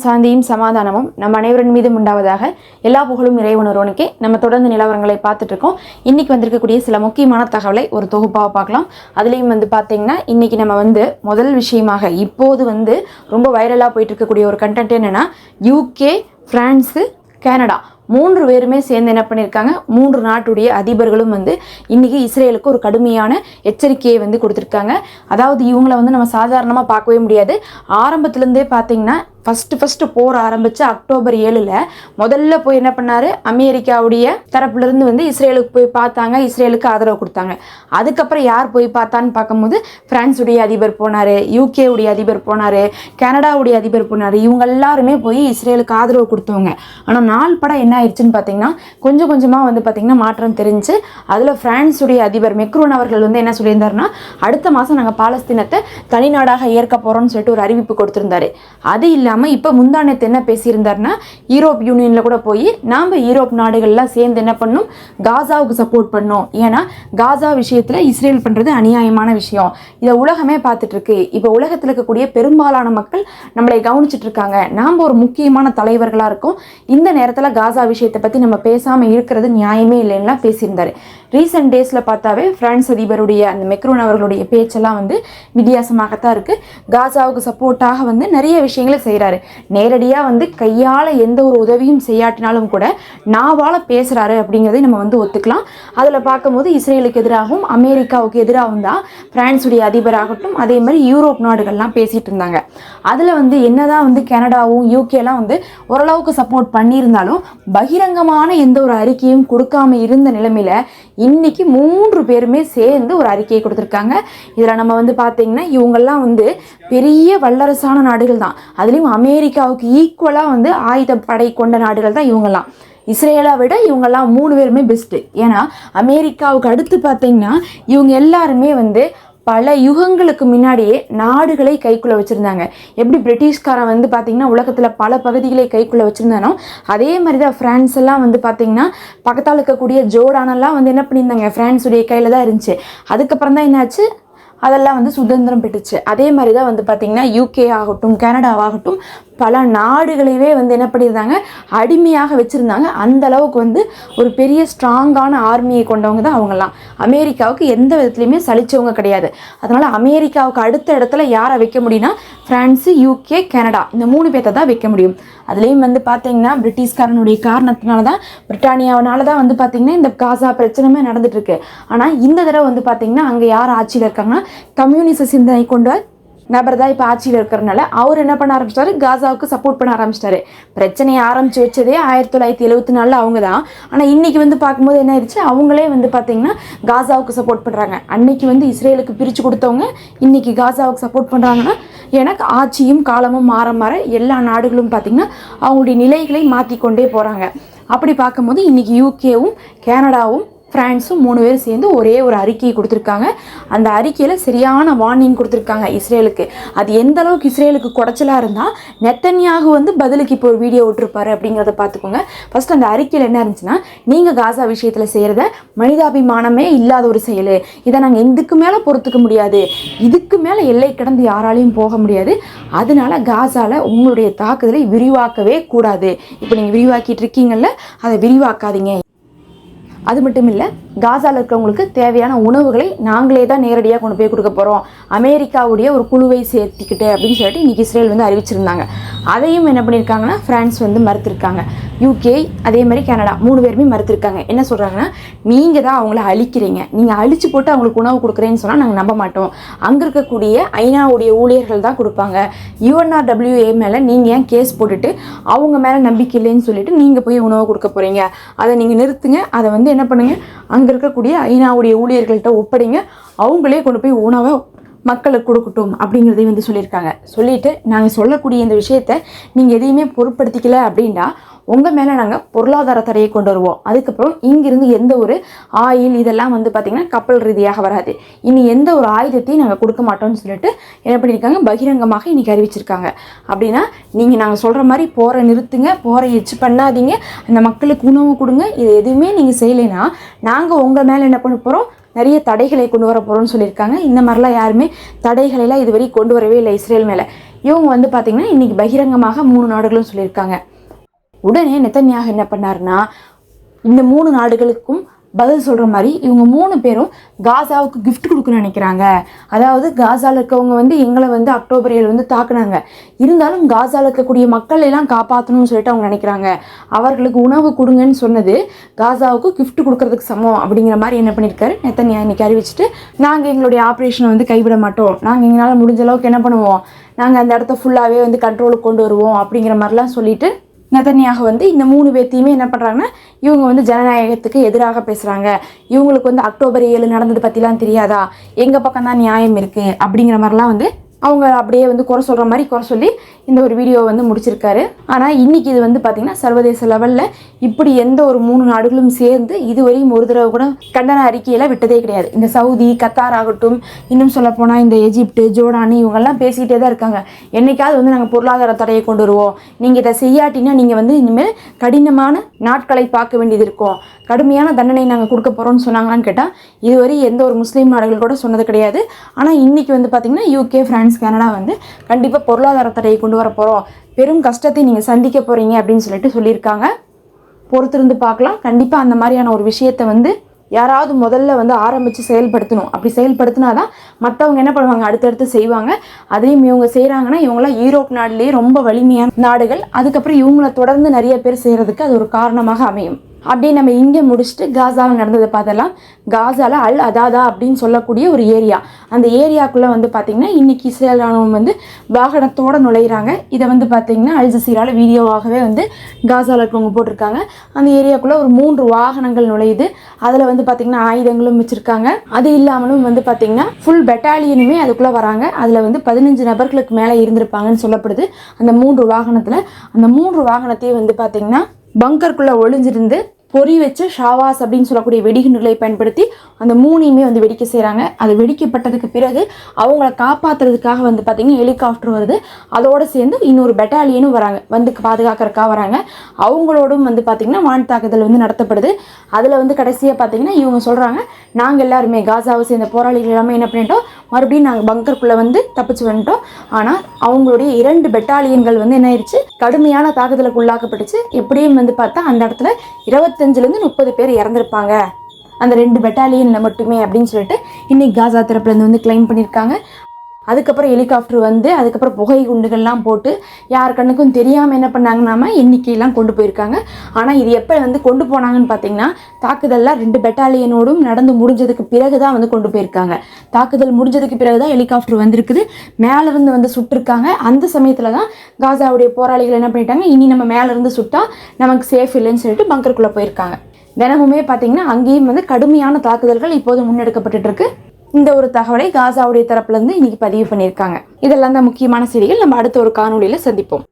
சாந்தியும் சமாதானமும் நம் அனைவரின் மீதும் உண்டாவதாக. எல்லா புகழும் இறைவன் ஒருவனுக்கே. நம்ம தொடர்ந்து நிலவரங்களை பார்த்துட்டு இருக்கோம். இன்னைக்கு வந்திருக்கக்கூடிய சில முக்கியமான தகவலை ஒரு தொகுப்பாக பார்க்கலாம். அதுலேயும் பார்த்தீங்கன்னா இன்னைக்கு நம்ம முதல் விஷயமாக இப்போது ரொம்ப வைரலாக போயிட்டு இருக்கக்கூடிய ஒரு கண்டென்ட் என்னன்னா, யூகே, பிரான்ஸு, கனடா 3 பேருமே சேர்ந்து என்ன பண்ணியிருக்காங்க, 3 நாட்டுடைய அதிபர்களும் இன்னைக்கு இஸ்ரேலுக்கு ஒரு கடுமையான எச்சரிக்கையை கொடுத்துருக்காங்க. அதாவது இவங்களை நம்ம சாதாரணமாக பார்க்கவே முடியாது. ஆரம்பத்துலேருந்தே பார்த்தீங்கன்னா ஃபஸ்ட்டு போர் ஆரம்பித்து அக்டோபர் 7 முதல்ல போய் என்ன பண்ணார், அமெரிக்காவுடைய தரப்புலேருந்து இஸ்ரேலுக்கு போய் பார்த்தாங்க, இஸ்ரேலுக்கு ஆதரவு கொடுத்தாங்க. அதுக்கப்புறம் யார் போய் பார்த்தான்னு பார்க்கும்போது பிரான்ஸுடைய அதிபர் போனார், யூகேவுடைய அதிபர் போனார், கனடாவுடைய அதிபர் போனார். இவங்க எல்லாருமே போய் இஸ்ரேலுக்கு ஆதரவு கொடுத்தவங்க. ஆனால் நாள் படம் என்ன ஆயிடுச்சுன்னு பார்த்தீங்கன்னா, கொஞ்சம் கொஞ்சமாக பார்த்தீங்கன்னா மாற்றம் தெரிஞ்சு அதில் பிரான்ஸுடைய அதிபர் மெக்ரோன் அவர்கள் என்ன சொல்லியிருந்தாருன்னா, அடுத்த மாதம் நாங்கள் பாலஸ்தீனத்தை தனிநாடாக ஏற்க போகிறோம்னு சொல்லிட்டு ஒரு அறிவிப்பு கொடுத்துருந்தாரு. அது இல்லாமல் இப்போ முந்தானத்து என்ன பேசியிருந்தாருன்னா, யூரோப் யூனியனில் கூட போய் நாம் யூரோப் நாடுகள்லாம் சேர்ந்து என்ன பண்ணணும், காசாவுக்கு சப்போர்ட் பண்ணோம். ஏன்னா காசா விஷயத்தில் இஸ்ரேல் பண்ணுறது அநியாயமான விஷயம். இதை உலகமே பார்த்துட்டு இருக்கு. இப்போ உலகத்தில் இருக்கக்கூடிய பெரும்பாலான மக்கள் நம்மளை கவனிச்சுட்டு இருக்காங்க. நாம் ஒரு முக்கியமான தலைவர்களாக இருக்கோம். இந்த நேரத்தில் காசா விஷயத்தை பற்றி நம்ம பேசாமல் இருக்கிறது நியாயமே இல்லைன்னா பேசியிருந்தாரு. ரீசெண்ட் டேஸில் பார்த்தாவே பிரான்ஸ் அதிபருடைய அந்த மெக்ரோன் அவர்களுடைய பேச்செல்லாம் வித்தியாசமாகத்தான் இருக்குது. காசாவுக்கு சப்போர்ட்டாக நிறைய விஷயங்களை செய்கிறாரு. நேரடியாக கையால் எந்த ஒரு உதவியும் செய்யாட்டினாலும் கூட நாவால் பேசுகிறாரு அப்படிங்கிறதை நம்ம ஒத்துக்கலாம். அதில் பார்க்கும்போது இஸ்ரேலுக்கு எதிராகவும் அமெரிக்காவுக்கு எதிராகவும் தான் பிரான்ஸுடைய அதிபராகட்டும் அதே மாதிரி யூரோப் நாடுகள்லாம் பேசிகிட்டு இருந்தாங்க. அதில் என்னதான் கனடாவும் யூகேலாம் ஓரளவுக்கு சப்போர்ட் பண்ணியிருந்தாலும் பகிரங்கமான எந்த ஒரு அறிக்கையும் கொடுக்காம இருந்த நிலைமையில் இன்னைக்கு 3 பேருமே சேர்ந்து ஒரு அறிக்கையை கொடுத்துருக்காங்க. இதில் நம்ம பார்த்தீங்கன்னா இவங்கெல்லாம் பெரிய வல்லரசான நாடுகள் தான். அதுலேயும் அமெரிக்காவுக்கு ஈக்குவலாக ஆயுதப்படை கொண்ட நாடுகள் தான் இவங்கெல்லாம். இஸ்ரேலை விட இவங்கெல்லாம் 3 பேருமே பெஸ்ட்டு. ஏன்னா அமெரிக்காவுக்கு அடுத்து பார்த்தீங்கன்னா இவங்க எல்லாருமே பல யுகங்களுக்கு முன்னாடியே நாடுகளை கைக்குள்ளே வச்சுருந்தாங்க. எப்படி பிரிட்டிஷ்காரன் பார்த்திங்கன்னா உலகத்தில் பல பகுதிகளை கைக்குள்ளே வச்சுருந்தானோ அதே மாதிரி தான் ஃப்ரான்ஸ் எல்லாம் பார்த்திங்கன்னா பக்கத்தால் இருக்கக்கூடிய ஜோர்டானெல்லாம் என்ன பண்ணியிருந்தாங்க, ஃப்ரான்ஸுடைய கையில் தான் இருந்துச்சு. அதுக்கப்புறம் தான் என்னாச்சு, அதெல்லாம் சுதந்திரம் பெற்றுச்சு. அதே மாதிரி தான் பார்த்திங்கன்னா யூகே ஆகட்டும் கனடாவாகட்டும் பல நாடுகளையே என்ன பண்ணியிருந்தாங்க, அடிமையாக வச்சுருந்தாங்க. அந்த அளவுக்கு ஒரு பெரிய ஸ்ட்ராங்கான ஆர்மியை கொண்டவங்க தான் அவங்கெல்லாம். அமெரிக்காவுக்கு எந்த விதத்துலையுமே சலிச்சவங்க கிடையாது. அதனால் அமெரிக்காவுக்கு அடுத்த இடத்துல யாரை வைக்க முடியும்னா ஃப்ரான்ஸு, யூகே, கனடா இந்த 3 பேர்த்தை தான் வைக்க முடியும். அதுலேயும் பார்த்தீங்கன்னா பிரிட்டிஷ்காரனுடைய காரணத்தினால தான், பிரிட்டானியாவனால தான் பார்த்தீங்கன்னா இந்த காசா பிரச்சனைமே நடந்துட்டுருக்கு. ஆனால் இந்த தடவை பார்த்தீங்கன்னா அங்கே யார் ஆட்சியில் இருக்காங்கன்னா கம்யூனிச சிந்தனை கொண்ட நபர் தான் இப்போ ஆட்சியில் இருக்கிறனால அவர் என்ன பண்ண ஆரம்பிச்சிட்டாரு, காசாவுக்கு சப்போர்ட் பண்ண ஆரம்பிச்சிட்டாரு. பிரச்சனையை ஆரம்பித்து வச்சதே 1974 அவங்க தான். ஆனால் இன்றைக்கி பார்க்கும்போது என்ன ஆயிடுச்சு, அவங்களே பார்த்தீங்கன்னா காசாவுக்கு சப்போர்ட் பண்ணுறாங்க. அன்னைக்கு இஸ்ரேலுக்கு பிரித்து கொடுத்தவங்க இன்றைக்கி காசாவுக்கு சப்போர்ட் பண்ணுறாங்கன்னா எனக்கு ஆட்சியும் காலமும் மாற மாற எல்லா நாடுகளும் பார்த்திங்கன்னா அவங்களுடைய நிலைகளை மாற்றிக்கொண்டே போகிறாங்க. அப்படி பார்க்கும்போது இன்றைக்கி யூகேவும் கனடாவும் பிரான்ஸும் 3 பேரும் சேர்ந்து ஒரே ஒரு அறிக்கையை கொடுத்துருக்காங்க. அந்த அறிக்கையில் சரியான வார்னிங் கொடுத்துருக்காங்க இஸ்ரேலுக்கு. அது எந்த அளவுக்கு இஸ்ரேலுக்கு குடைச்சலாக இருந்தால் நெத்தன்யாகு பதிலுக்கு இப்போ ஒரு வீடியோ விட்டுருப்பாரு அப்படிங்கிறத பார்த்துக்கோங்க. ஃபஸ்ட் அந்த அறிக்கையில் என்ன இருந்துச்சுன்னா, நீங்கள் காசா விஷயத்தில் செய்கிறத மனிதாபிமானமே இல்லாத ஒரு செயல், இதை நாங்கள் இதுக்கு மேலே பொறுத்துக்க முடியாது, இதுக்கு மேலே எல்லை கடந்து யாராலையும் போக முடியாது, அதனால காசாவில் உங்களுடைய தாக்குதலை விரிவாக்கவே கூடாது. இப்போ நீங்கள் விரிவாக்கிட்டு இருக்கீங்கல்ல, அதை விரிவாக்காதீங்க. அது மட்டும் இல்லை, காசாவில் இருக்கிறவங்களுக்கு தேவையான உணவுகளை நாங்களே தான் நேரடியாக கொண்டு போய் கொடுக்க போகிறோம், அமெரிக்காவுடைய ஒரு குழுவை சேர்த்திக்கிட்டு அப்படின்னு சொல்லிட்டு இன்றைக்கி இஸ்ரேல் அறிவிச்சிருந்தாங்க. அதையும் என்ன பண்ணியிருக்காங்கன்னா ஃப்ரான்ஸ் மறுத்திருக்காங்க. யூகே அதே மாதிரி கனடா 3 பேருமே மறுத்திருக்காங்க. என்ன சொல்கிறாங்கன்னா, நீங்கள் தான் அவங்கள அழிக்கிறீங்க, நீங்கள் அழிச்சு போட்டு அவங்களுக்கு உணவு கொடுக்குறேன்னு சொன்னால் நாங்கள் நம்ப மாட்டோம். அங்கே இருக்கக்கூடிய ஐநாவுடைய ஊழியர்கள் தான் கொடுப்பாங்க. UNRWA மேலே நீங்கள் ஏன் கேஸ் போட்டுட்டு அவங்க மேலே நம்பிக்கை இல்லைன்னு சொல்லிட்டு நீங்கள் போய் உணவு கொடுக்க போகிறீங்க, அதை நீங்கள் நிறுத்துங்க. அதை என்ன பண்ணுங்கள், அங்கே இருக்கக்கூடிய ஐநாவுடைய ஊழியர்கள்ட்ட ஒப்படைங்க, அவங்களே கொண்டு போய் உணவை மக்களுக்கு கொடுக்கட்டும் அப்படிங்கிறதையும் சொல்லியிருக்காங்க. சொல்லிவிட்டு நாங்கள் சொல்லக்கூடிய இந்த விஷயத்தை நீங்கள் எதையுமே பொருட்படுத்திக்கல அப்படின்னா உங்கள் மேலே நாங்கள் பொருளாதார தடையை கொண்டு வருவோம். அதுக்கப்புறம் இங்கிருந்து எந்த ஒரு ஆயில் இதெல்லாம் பார்த்திங்கன்னா கப்பல் ரீதியாக வராது, இனி எந்த ஒரு ஆயுதத்தையும் நாங்கள் கொடுக்க மாட்டோம்னு சொல்லிட்டு என்ன பண்ணியிருக்காங்க, பகிரங்கமாக இன்றைக்கி அறிவிச்சிருக்காங்க. அப்படின்னா நீங்கள் நாங்கள் சொல்கிற மாதிரி போரை நிறுத்துங்க, போரை எச்சு பண்ணாதீங்க, அந்த மக்களுக்கு உணவு கொடுங்க, இது எதுவுமே நீங்கள் செய்யலைன்னா நாங்கள் உங்கள் மேலே என்ன பண்ண போகிறோம், நிறைய தடைகளை கொண்டு வர போகிறோம்னு சொல்லியிருக்காங்க. இந்த மாதிரிலாம் யாருமே தடைகளெல்லாம் இதுவரை கொண்டு வரவே இல்லை இஸ்ரேல் மேலே. இவங்க வந்து பார்த்திங்கன்னா இன்றைக்கி பகிரங்கமாக 3 நாடுகளும் சொல்லியிருக்காங்க. உடனே நெத்தன்யாகு என்ன பண்ணாருன்னா இந்த 3 நாடுகளுக்கும் பதில் சொல்கிற மாதிரி இவங்க 3 பேரும் காசாவுக்கு கிஃப்ட் கொடுக்கணும்னு நினைக்கிறாங்க. அதாவது காசாவில் இருக்கவங்க வந்து எங்களை வந்து அக்டோபர் 7 வந்து தாக்குனாங்க, இருந்தாலும் காசாவில் இருக்கக்கூடிய மக்கள் எல்லாம் காப்பாற்றணும்னு சொல்லிட்டு அவங்க நினைக்கிறாங்க. அவர்களுக்கு உணவு கொடுங்கன்னு சொன்னது காசாவுக்கு கிஃப்ட் கொடுக்கறதுக்கு சமம் அப்படிங்கிற மாதிரி என்ன பண்ணியிருக்காரு நெத்தன்யாகு இன்னைக்கு அறிவிச்சிட்டு, நாங்கள் எங்களுடைய ஆப்ரேஷனை வந்து கைவிட மாட்டோம், நாங்கள் எங்களால் முடிஞ்ச அளவுக்கு என்ன பண்ணுவோம், நாங்கள் அந்த இடத்த ஃபுல்லாகவே வந்து கண்ட்ரோலுக்கு கொண்டு வருவோம் அப்படிங்கிற மாதிரிலாம் சொல்லிட்டு நெத்தன்யாகு வந்து இந்த 3 பேர்த்தையுமே என்ன பண்ணுறாங்கன்னா இவங்க வந்து ஜனநாயகத்துக்கு எதிராக பேசுகிறாங்க, இவங்களுக்கு வந்து அக்டோபர் 7 நடந்தது பற்றிலாம் தெரியாதா, எங்கள் பக்கம் தான் நியாயம் இருக்குது அப்படிங்கிற மாதிரிலாம் வந்து அவங்க அப்படியே வந்து குறை சொல்கிற மாதிரி குறை சொல்லி இந்த ஒரு வீடியோ வந்து முடிச்சிருக்காரு. ஆனால் இன்றைக்கி இது வந்து பார்த்திங்கன்னா சர்வதேச லெவலில் இப்படி எந்த ஒரு 3 நாடுகளும் சேர்ந்து இதுவரையும் ஒரு தடவை கூட கண்டன அறிக்கையில் விட்டதே கிடையாது. இந்த சவுதி, கத்தார் ஆகட்டும், இன்னும் சொல்லப்போனால் இந்த எஜிப்டு, ஜோர்டான் இவங்கெல்லாம் பேசிக்கிட்டே தான் இருக்காங்க. என்றைக்காவது வந்து நாங்கள் பொருளாதார தடையை கொண்டு வருவோம், நீங்கள் இதை செய்யாட்டினா நீங்கள் வந்து இனிமேல் கடினமான நாட்களை பார்க்க வேண்டியது இருக்கும், கடுமையான தண்டனை நாங்கள் கொடுக்க போகிறோம்னு சொன்னாங்களான்னு கேட்டால் இதுவரை எந்த ஒரு முஸ்லீம் நாடுகள் கூட சொன்னது கிடையாது. ஆனால் இன்றைக்கி வந்து பார்த்திங்கன்னா UK, ஃப்ரான்ஸ், கனடா வந்து கண்டிப்பாக பொருளாதார தடையை கொண்டு வர போகிறோம், பெரும் கஷ்டத்தை நீங்கள் சந்திக்க போகிறீங்க அப்படின்னு சொல்லிட்டு சொல்லியிருக்காங்க. பொறுத்திருந்து பார்க்கலாம். கண்டிப்பாக அந்த மாதிரியான ஒரு விஷயத்தை வந்து யாராவது முதல்ல வந்து ஆரம்பித்து செயல்படுத்தணும். அப்படி செயல்படுத்தினா தான் மற்றவங்க என்ன பண்ணுவாங்க, அடுத்தடுத்து செய்வாங்க. அதையும் இவங்க செய்கிறாங்கன்னா இவங்களாம் யூரோப் நாடுலேயே ரொம்ப வலிமையான நாடுகள், அதுக்கப்புறம் இவங்கள தொடர்ந்து நிறைய பேர் செய்கிறதுக்கு அது ஒரு காரணமாக அமையும். அப்படி நம்ம இங்கே முடிச்சுட்டு காசாவில் நடந்ததை பார்த்தலாம். காசாவில் அல் அதாதா அப்படின்னு சொல்லக்கூடிய ஒரு ஏரியா, அந்த ஏரியாக்குள்ளே வந்து பார்த்திங்கன்னா இன்றைக்கி இஸ்ரேல் ராணுவம் வந்து வாகனத்தோடு நுழையிறாங்க. இதை வந்து பார்த்திங்கன்னா அல் ஜசீராவில் வீடியோவாகவே வந்து காசாவில் இருக்கவங்க போட்டிருக்காங்க. அந்த ஏரியாக்குள்ளே ஒரு 3 வாகனங்கள் நுழையுது. அதில் வந்து பார்த்திங்கன்னா ஆயுதங்களும் வச்சுருக்காங்க. அது இல்லாமலும் வந்து பார்த்திங்கன்னா ஃபுல் பெட்டாலியனுமே அதுக்குள்ளே வராங்க. அதில் வந்து 15 நபர்களுக்கு மேலே இருந்திருப்பாங்கன்னு சொல்லப்படுது அந்த 3 வாகனத்தில். அந்த 3 வாகனத்தையும் வந்து பார்த்திங்கன்னா பங்கருக்குள்ளே ஒளிஞ்சிருந்து பொறி வச்சு ஷாவாஸ் அப்படின்னு சொல்லக்கூடிய வெடிகுண்டுகளை பயன்படுத்தி அந்த 3ஐயுமே வந்து வெடிக்க செய்கிறாங்க. அது வெடிக்கப்பட்டதுக்கு பிறகு அவங்கள காப்பாற்றுறதுக்காக வந்து பார்த்திங்கன்னா ஹெலிகாப்டர் வருது, அதோடு சேர்ந்து இன்னொரு பெட்டாலியனும் வராங்க, வந்து பாதுகாக்கிறதுக்காக வராங்க. அவங்களோடும் வந்து பார்த்திங்கன்னா வான் தாக்குதல் வந்து நடத்தப்படுது. அதில் வந்து கடைசியாக பார்த்திங்கன்னா இவங்க சொல்கிறாங்க, நாங்கள் எல்லாருமே காசாவை சேர்ந்த போராளிகள் எல்லாமே என்ன பண்ணிட்டோம், மறுபடியும் நாங்கள் பங்கருக்குள்ளே வந்து தப்பிச்சு வந்துட்டோம். ஆனால் அவங்களுடைய 2 பெட்டாலியன்கள் வந்து என்ன ஆயிடுச்சு, கடுமையான தாக்குதலுக்கு உள்ளாக்கப்பட்டுச்சு. எப்படியும் வந்து பார்த்தா அந்த இடத்துல 25லேருந்து 30 பேர் இறந்துருப்பாங்க அந்த 2 பெட்டாலியனில் மட்டுமே அப்படின்னு சொல்லிட்டு இன்றைக்கி காசா தரப்புலேருந்து வந்து கிளைம் பண்ணியிருக்காங்க. அதுக்கப்புறம் ஹெலிகாப்டர் வந்து அதுக்கப்புறம் புகை குண்டுகள்லாம் போட்டு யார் கண்ணுக்கும் தெரியாமல் என்ன பண்ணாங்கன்னா எண்ணிக்கையெல்லாம் கொண்டு போயிருக்காங்க. ஆனால் இது எப்போ வந்து கொண்டு போனாங்கன்னு பார்த்தீங்கன்னா தாக்குதல்லாம் 2 பெட்டாலியனோடும் நடந்து முடிஞ்சதுக்கு பிறகு தான் வந்து கொண்டு போயிருக்காங்க. தாக்குதல் முடிஞ்சதுக்கு பிறகு தான் ஹெலிகாப்டர் வந்திருக்குது, மேலேருந்து வந்து சுட்டிருக்காங்க. அந்த சமயத்தில் தான் காசாவுடைய போராளிகள் என்ன பண்ணிட்டாங்க, இனி நம்ம மேலேருந்து சுட்டா நமக்கு சேஃப் இல்லைன்னு சொல்லிட்டு பங்கருக்குள்ளே போயிருக்காங்க. தினமுமே பார்த்தீங்கன்னா அங்கேயும் வந்து கடுமையான தாக்குதல்கள் இப்போது முன்னெடுக்கப்பட்டு இருக்கு. இந்த ஒரு தகவலை காசாவுடைய தரப்புலேருந்து இன்னைக்கு பதிவு பண்ணியிருக்காங்க. இதெல்லாம் தான் முக்கியமான செய்திகள். நம்ம அடுத்த ஒரு காணொளியில் சந்திப்போம்.